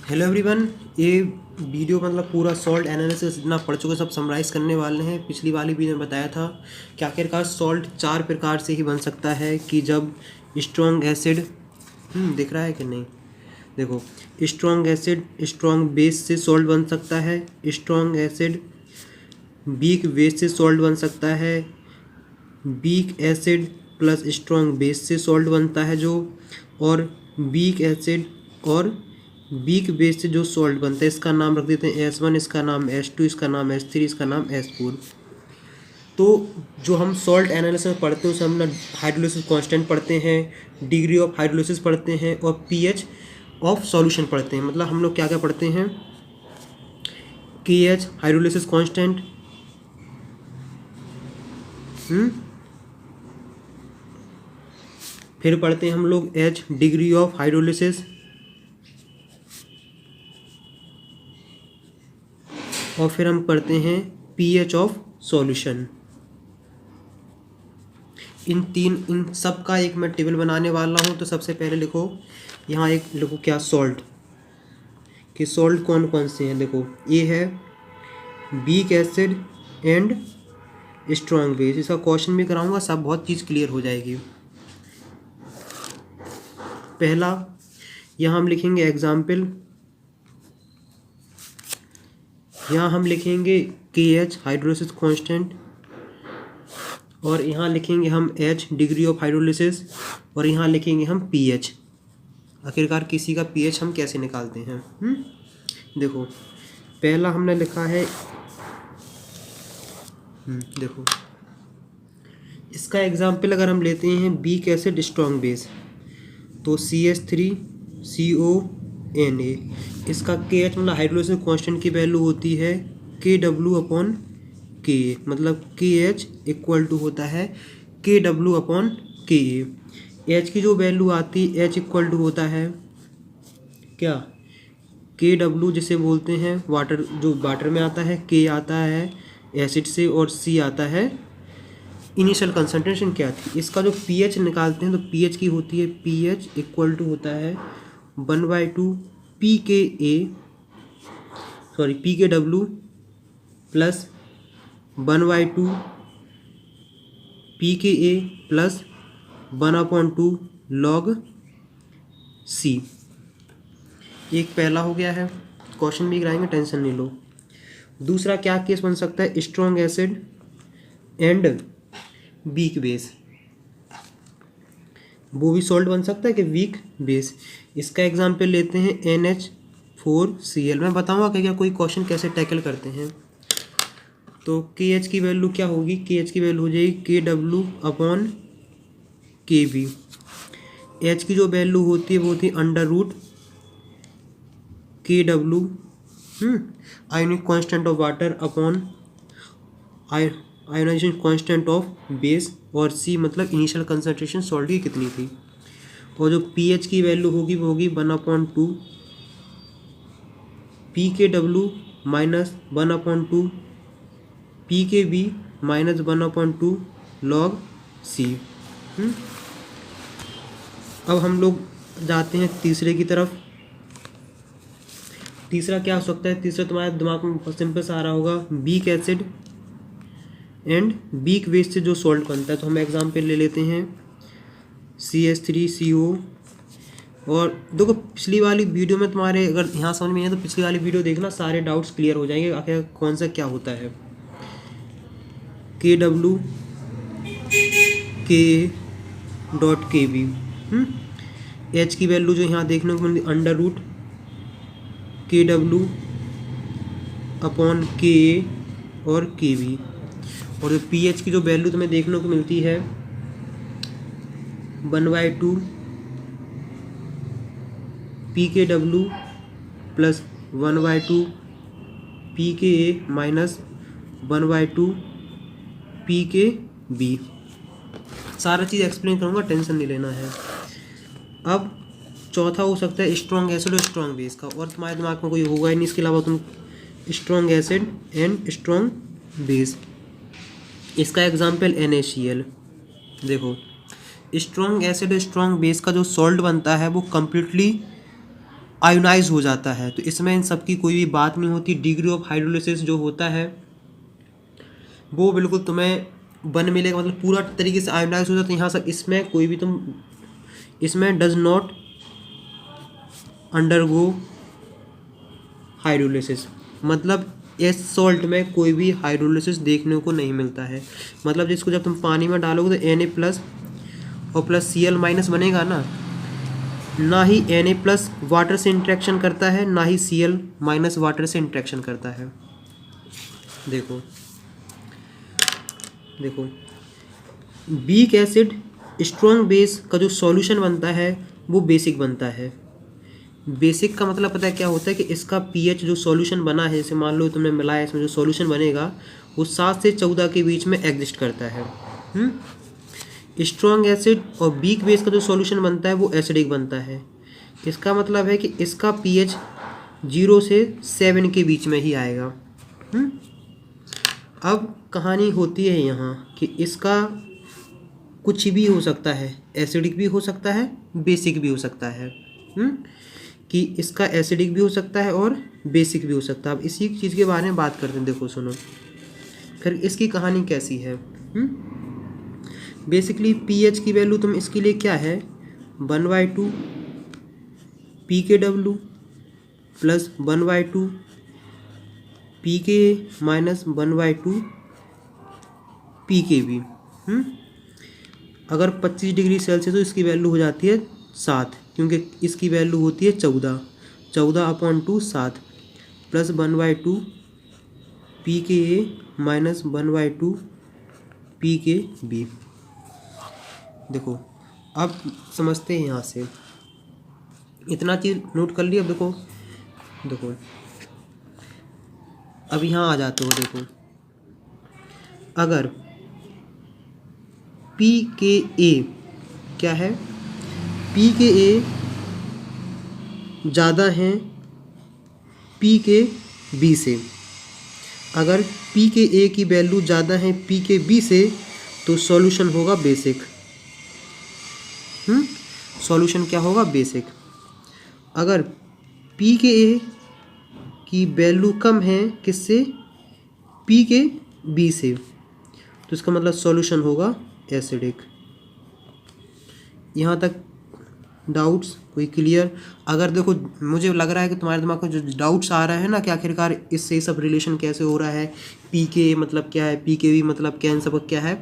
Hello everyone. ये video मतलब पूरा सॉल्ट एनालिसिस जितना पढ़ चुके सब समराइज़ करने वाले हैं। पिछली वाली वीडियो में बताया था कि आखिरकार सॉल्ट 4 प्रकार से ही बन सकता है कि जब स्ट्रॉन्ग एसिड दिख रहा है कि नहीं, देखो, स्ट्रॉन्ग एसिड स्ट्रॉन्ग बेस से सॉल्ट बन सकता है, स्ट्रॉन्ग एसिड वीक बेस से सॉल्ट बन सकता है, weak acid plus strong base से सॉल्ट बनता है जो, और वीक एसिड और वीक बेस से जो सॉल्ट बनता है इसका नाम रख देते हैं S1, इसका नाम S2, इसका नाम S3, इसका नाम S4। तो जो हम सॉल्ट एनालिसिस में पढ़ते हैं उसे हम ना हाइड्रोलिसिस कांस्टेंट पढ़ते हैं, डिग्री ऑफ हाइड्रोलिसिस पढ़ते हैं और pH ऑफ सॉल्यूशन पढ़ते हैं। मतलब हम लोग क्या क्या पढ़ते हैं, KH हाइड्रोलिसिस कांस्टेंट, फिर पढ़ते हैं हम लोग H डिग्री ऑफ हाइड्रोलिसिस, और फिर हम पढ़ते हैं pH ऑफ सॉल्यूशन। इन सब का एक मैं टेबल बनाने वाला हूँ। तो सबसे पहले लिखो, यहाँ एक लिखो क्या, सॉल्ट कि सॉल्ट कौन कौन से हैं। देखो, ये है weak acid and strong base. इसका क्वेश्चन भी कराऊंगा, सब बहुत चीज़ क्लियर हो जाएगी। पहला यहाँ हम लिखेंगे एग्जाम्पल, यहाँ हम लिखेंगे KH हाइड्रोलिसिस कांस्टेंट, और यहाँ लिखेंगे हम H डिग्री ऑफ हाइड्रोलिसिस, और यहाँ लिखेंगे हम pH। आखिरकार किसी का pH हम कैसे निकालते हैं। देखो, पहला हमने लिखा है, देखो इसका एग्जाम्पल अगर हम लेते हैं वीक एसिड स्ट्रॉन्ग बेस, तो CH3CONA। इसका KH मतलब हाइड्रोलिसिस कांस्टेंट की वैल्यू होती है KW/Ka, मतलब KH इक्वल टू होता है KW/Ka। H की जो वैल्यू आती है, H इक्वल टू होता है क्या, KW जिसे बोलते हैं वाटर, जो वाटर में आता है, K आता है एसिड से, और C आता है इनिशियल कंसंट्रेशन क्या थी। इसका जो pH निकालते हैं तो pH की होती है, pH इक्वल टू होता है 1/2 pKW plus 1/2 pKa plus 1/2 log C। एक पहला हो गया है, क्वेश्चन भी कराएंगे, टेंशन नहीं लो। दूसरा क्या केस बन सकता है, strong acid and weak base. वो भी सॉल्ट बन सकता है कि वीक बेस। इसका एग्जाम्पल लेते हैं NH4Cl। मैं बताऊंगा कि क्या कोई क्वेश्चन कैसे टैकल करते हैं। तो KH की वैल्यू क्या होगी, KH की वैल्यू हो जाएगी KW/Kb। H की जो वैल्यू होती है वो होती है √KW ionic constant of water upon ionization constant of base, और C मतलब इनिशियल कंसंट्रेशन सॉल्ट की कितनी थी। और जो pH की वैल्यू होगी वो होगी 1/2 pKW minus 1/2 pKb minus 1/2 log C। अब हम लोग जाते हैं तीसरे की तरफ। तीसरा क्या हो सकता है, तीसरा तुम्हारे दिमाग में सिंपल सा आ रहा होगा, weak acid and weak base से जो सॉल्ट बनता है। तो हम एग्जाम्पल ले लेते हैं CH3CO। और देखो, पिछली वाली वीडियो में तुम्हारे अगर यहाँ समझ में नहीं है तो पिछली वाली वीडियो देखना, सारे डाउट्स क्लियर हो जाएंगे आखिर कौन सा क्या होता है। KW/Ka.Kb। H की वैल्यू जो यहाँ देखने को मिलती √KW/Ka और Kb। और जो pH की जो वैल्यू तुम्हें देखने को मिलती है 1/2 pKw plus 1/2 pKa minus 1/2 pKb। सारा चीज़ एक्सप्लेन करूँगा, टेंशन नहीं लेना है। अब चौथा हो सकता है स्ट्रॉन्ग एसिड और स्ट्रॉन्ग बेस का, और तुम्हारे दिमाग में कोई होगा ही नहीं इसके अलावा तुम strong acid and strong base. इसका एग्जाम्पल NaCl। देखो, स्ट्रॉन्ग एसिड स्ट्रॉन्ग बेस का जो सॉल्ट बनता है वो कम्प्लीटली आयोनाइज हो जाता है। तो इसमें इन सब की कोई भी बात नहीं होती। डिग्री ऑफ हाइड्रोलिसिस जो होता है वो बिल्कुल तुम्हें 1 मिलेगा, मतलब पूरा तरीके से आयोनाइज हो जाता है। यहाँ सब इसमें कोई भी तुम इसमें डज नॉट अंडरगो हाइड्रोलिसिस, मतलब इस सॉल्ट में कोई भी हाइड्रोलिसिस देखने को नहीं मिलता है। मतलब जिसको जब तुम पानी में डालोगे तो Na+ और +Cl- बनेगा ना ही Na+ वाटर से इंट्रैक्शन करता है, ना ही Cl- वाटर से इंट्रैक्शन करता है। देखो देखो वीक एसिड स्ट्रॉन्ग बेस का जो सॉल्यूशन बनता है वो बेसिक बनता है। बेसिक का मतलब पता है क्या होता है कि इसका पीएच जो सॉल्यूशन बना है, जैसे मान लो तुमने मिलाया, इसमें जो सॉल्यूशन बनेगा वो 7 से 14 के बीच में एग्जिस्ट करता है। स्ट्रॉन्ग एसिड और वीक बेस का जो सॉल्यूशन बनता है वो एसिडिक बनता है। इसका मतलब है कि इसका पीएच 0 से 7 के बीच में ही आएगा। अब कहानी होती है यहाँ कि इसका कुछ भी हो सकता है, एसिडिक भी हो सकता है, बेसिक भी हो सकता है। कि इसका एसिडिक भी हो सकता है और बेसिक भी हो सकता है। अब इसी चीज़ के बारे में बात करते हैं। देखो सुनो, फिर इसकी कहानी कैसी है। बेसिकली पीएच की वैल्यू तुम इसके लिए क्या है 1/2 pKw plus 1/2 pKa minus 1/2 pKb। अगर 25 डिग्री सेल्सियस तो इसकी वैल्यू हो जाती है 7, क्योंकि इसकी वैल्यू होती है 14/2 7 प्लस 1/2 pKa माइनस 1/2 pKb। देखो अब समझते हैं यहाँ से, इतना चीज़ नोट कर लिया। अब देखो देखो अब यहाँ आ जाते हो। देखो अगर pKa क्या है, pKa ज़्यादा है pKb से। अगर pKa की वैल्यू ज़्यादा है pKb से तो सॉल्यूशन होगा बेसिक। सॉल्यूशन क्या होगा बेसिक। अगर pKa की वैल्यू कम है किससे, pKb से, तो इसका मतलब सॉल्यूशन होगा एसिडिक। यहाँ तक डाउट्स कोई क्लियर। अगर देखो मुझे लग रहा है कि तुम्हारे दिमाग में जो डाउट्स आ रहा है ना कि आखिरकार इससे सब रिलेशन कैसे हो रहा है, पीके मतलब क्या है, पीकेवी मतलब क्या, इन सब क्या है,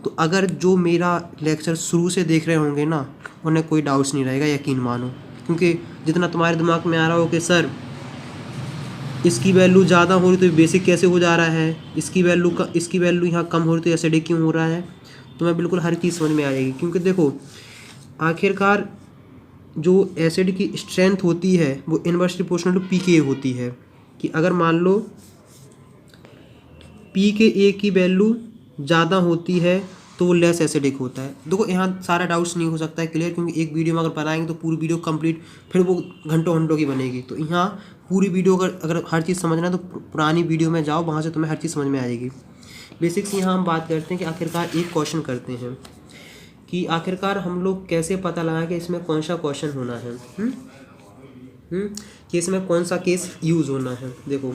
तो अगर जो मेरा लेक्चर शुरू से देख रहे होंगे ना उन्हें कोई डाउट्स नहीं रहेगा, यकीन मानो। क्योंकि जितना तुम्हारे दिमाग में आ रहा हो कि सर इसकी वैल्यू ज़्यादा हो रही तो बेसिक कैसे हो जा रहा है, इसकी वैल्यू यहाँ कम हो रही तो एसिडिक क्यों हो रहा है, तो मैं बिल्कुल हर चीज़ समझ में आ जाएगी। क्योंकि देखो आखिरकार जो एसिड की स्ट्रेंथ होती है वो इनवर्सली प्रोपोर्शनल टू पीके होती है। कि अगर मान लो पीके की वैल्यू ज़्यादा होती है तो वो लेस एसिडिक होता है। देखो यहाँ सारा डाउट्स नहीं हो सकता है क्लियर, क्योंकि एक वीडियो में अगर बनाएंगे तो पूरी वीडियो कंप्लीट फिर वो घंटों घंटों की बनेगी। तो यहाँ पूरी वीडियो अगर हर चीज़ समझना है तो पुरानी वीडियो में जाओ, वहाँ से तुम्हें हर चीज़ समझ में आ जाएगी। बेसिक्स यहाँ हम बात करते हैं कि आखिरकार एक क्वेश्चन करते हैं कि आखिरकार हम लोग कैसे पता लगा कि इसमें कौन सा क्वेश्चन होना है, कि इसमें कौन सा केस यूज़ होना है। देखो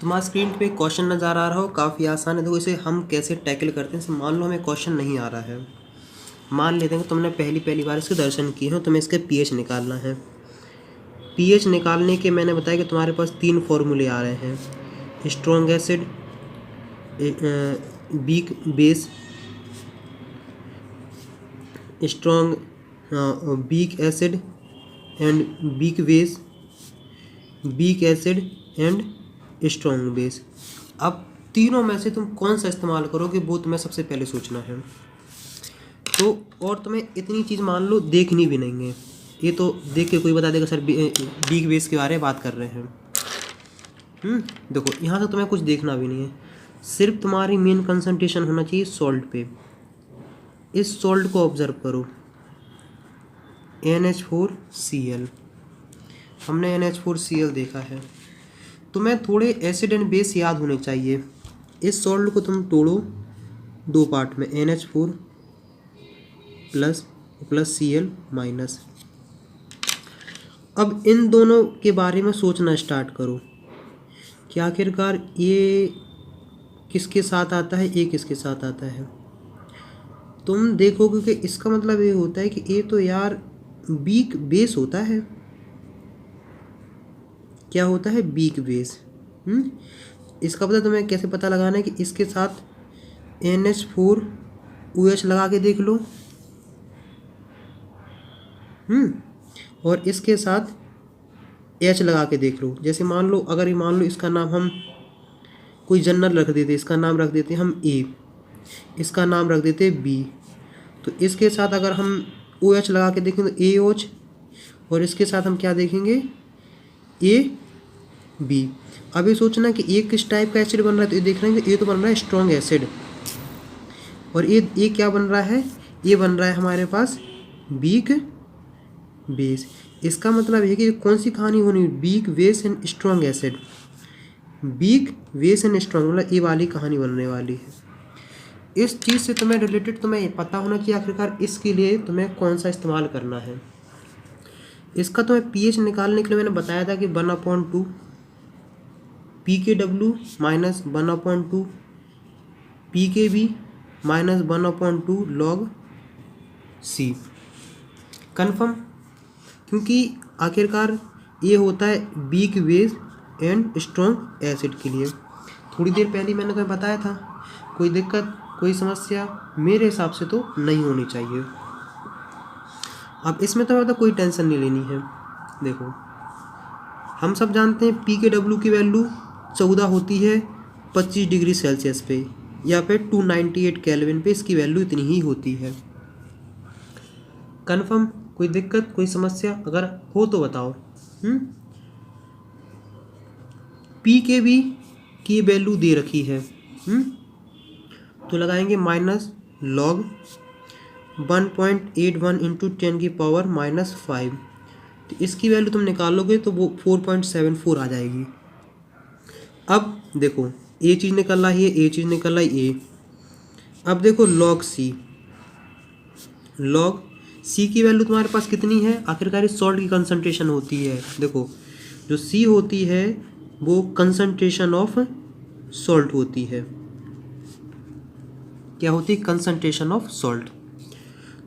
तुम्हारा स्क्रीन पे क्वेश्चन नज़र आ रहा हो, काफ़ी आसान है। देखो इसे हम कैसे टैकल करते हैं। मान लो हमें क्वेश्चन नहीं आ रहा है, मान लेते हैं कि तुमने पहली बार इसके दर्शन किए हैं, तुम्हें इसके पीएच निकालना है। पीएच निकालने के मैंने बताया कि तुम्हारे पास 3 फॉर्मूले आ रहे हैं, strong acid, weak base, strong weak acid and weak base, weak acid and strong base. अब तीनों में से तुम कौन सा इस्तेमाल करोगे वो तुम्हें सबसे पहले सोचना है। तो और तुम्हें इतनी चीज़ मान लो देखनी भी नहीं है, ये तो देख के कोई बता देगा सर वीक बेस के बारे में बात कर रहे हैं। देखो यहाँ से तुम्हें कुछ देखना भी नहीं है, सिर्फ तुम्हारी मेन कंसंट्रेशन होना चाहिए सॉल्ट पे। इस सॉल्ट को ऑब्जर्व करो, NH4Cl। हमने NH4Cl देखा है। तुम्हें थोड़े एसिड एंड बेस याद होने चाहिए। इस सॉल्ट को तुम तोड़ो 2 पार्ट में, NH4 प्लस Cl माइनस। अब इन दोनों के बारे में सोचना स्टार्ट करो कि आखिरकार ये किसके साथ आता है, ए किसके साथ आता है। तुम देखोगे कि इसका मतलब ये होता है कि ए तो यार वीक बेस होता है। क्या होता है? Weak base. इसका पता तुम्हें कैसे पता लगाना है कि इसके साथ NH4OH लगा के देख लो। और इसके साथ H लगा के देख लो। जैसे मान लो, अगर ये मान लो इसका नाम हम कोई जनरल रख देते, इसका नाम रख देते हम A, इसका नाम रख देते B, तो इसके साथ अगर हम OH लगा के देखें तो AOH, और इसके साथ हम क्या देखेंगे? AB। अब ये सोचना कि ये किस टाइप का एसिड बन रहा है, तो ये देख रहे हैं कि ये तो बन रहा है स्ट्रॉन्ग एसिड, और ये क्या बन रहा है? ये बन रहा है हमारे पास वीक बेस। इसका मतलब है कि कौन सी कहानी होनी? Weak base and strong acid. Weak base and strong, मतलब ये वाली कहानी बनने वाली है। इस चीज़ से तुम्हें रिलेटेड तुम्हें पता होना चाहिए आखिरकार इसके लिए तुम्हें कौन सा इस्तेमाल करना है। इसका तुम्हें pH निकालने के लिए मैंने बताया था कि 1/2 pKw minus 1/2 pKb minus 1/2 log C। Confirm? क्योंकि आखिरकार ये होता है weak base and strong acid के लिए। थोड़ी देर पहले मैंने तुम्हें बताया था। कोई दिक्कत, कोई समस्या मेरे हिसाब से तो नहीं होनी चाहिए। अब इसमें तो मतलब कोई टेंशन नहीं लेनी है। देखो, हम सब जानते हैं pKw की वैल्यू 14 होती है 25 डिग्री सेल्सियस पे, या फिर 298 केल्विन पे इसकी वैल्यू इतनी ही होती है। कन्फर्म? कोई दिक्कत, कोई समस्या अगर हो तो बताओ। pKb की वैल्यू दे रखी है, तो लगाएंगे माइनस लॉग 1.81 इंटू 10⁻⁻5। तो इसकी वैल्यू तुम निकालोगे तो वो 4.74 आ जाएगी। अब देखो, ये चीज़ निकल रहा है, ये चीज़ निकल रहा है, ये। अब देखो लॉग सी की वैल्यू तुम्हारे पास कितनी है? आखिरकार इस सॉल्ट की कंसंट्रेशन होती है। देखो, जो सी होती है वो कंसंट्रेशन ऑफ सॉल्ट होती है। क्या होती है? Concentration of salt.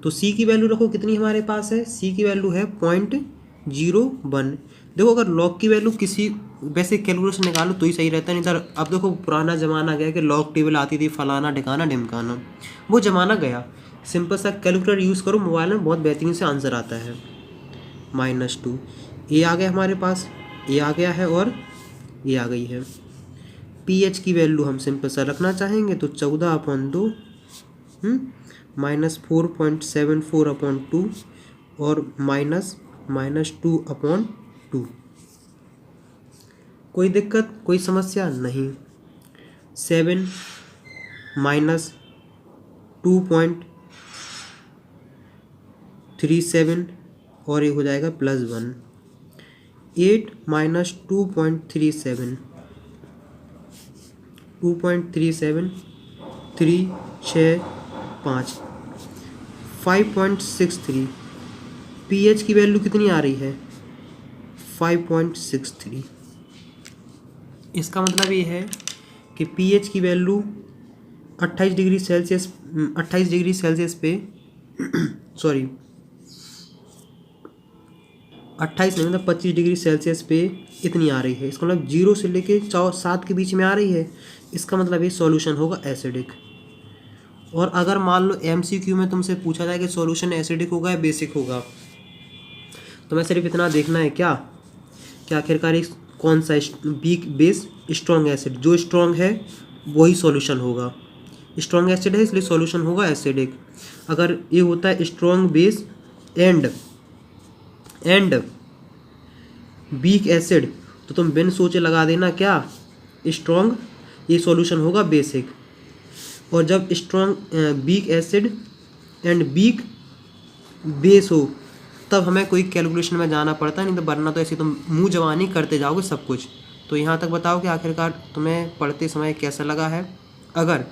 तो सी की वैल्यू रखो, कितनी हमारे पास है? सी की वैल्यू है 0.01। देखो, अगर लॉग की वैल्यू किसी वैसे कैलकुलेशन निकालो तो ही सही रहता है, नहीं तो अब देखो पुराना ज़माना गया कि लॉग टेबल आती थी, फलाना ढिकाना ढिमकाना, वो ज़माना गया। सिंपल सा कैलकुलेटर यूज़ करो मोबाइल में, बहुत बेहतरीन से आंसर आता है। -2 ये आ गया हमारे पास, ये आ गया है और ये आ गई है। pH की वैल्यू हम सिंपल सा रखना चाहेंगे तो 14/2 -4.74/2 और -2/2। कोई दिक्कत, कोई समस्या नहीं। 7 -2.37 और ये हो जाएगा +1। 8 -2.37 2.37 3 6 5 5.63। pH की वैल्यू कितनी आ रही है? 5.63। इसका मतलब ये है कि pH की वैल्यू 28 डिग्री सेल्सियस पे सॉरी 28 नहीं, मतलब 25 डिग्री सेल्सियस पे इतनी आ रही है। इसका मतलब 0 से लेके 7 के बीच में आ रही है। इसका मतलब ये सॉल्यूशन होगा एसिडिक। और अगर मान लो MCQ में तुमसे पूछा जाए कि सॉल्यूशन एसिडिक होगा या बेसिक होगा, तो मैं सिर्फ इतना देखना है क्या आखिरकार कौन सा वीक बेस स्ट्रॉन्ग एसिड, जो स्ट्रॉन्ग है वही सॉल्यूशन होगा। स्ट्रॉन्ग एसिड है इसलिए सॉल्यूशन होगा एसिडिक। अगर ये होता है strong base and weak acid, तो तुम बिन सोचे लगा देना क्या? स्ट्रॉन्ग, ये सॉल्यूशन होगा बेसिक। और जब strong weak acid and weak base हो तब हमें कोई कैलकुलेशन में जाना पड़ता है, नहीं तो वरना तो ऐसे तुम मुंह जवानी करते जाओगे सब कुछ। तो यहाँ तक बताओ कि आखिरकार तुम्हें पढ़ते समय कैसा लगा है। अगर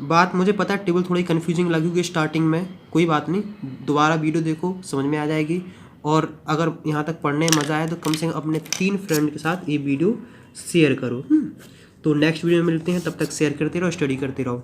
बात, मुझे पता है टेबल थोड़ी कन्फ्यूजिंग लगी होगी स्टार्टिंग में, कोई बात नहीं, दोबारा वीडियो देखो समझ में आ जाएगी। और अगर यहाँ तक पढ़ने में मज़ा आए तो कम से कम अपने 3 फ्रेंड के साथ ये वीडियो शेयर करो। तो नेक्स्ट वीडियो में मिलते हैं, तब तक शेयर करते रहो, स्टडी करते रहो।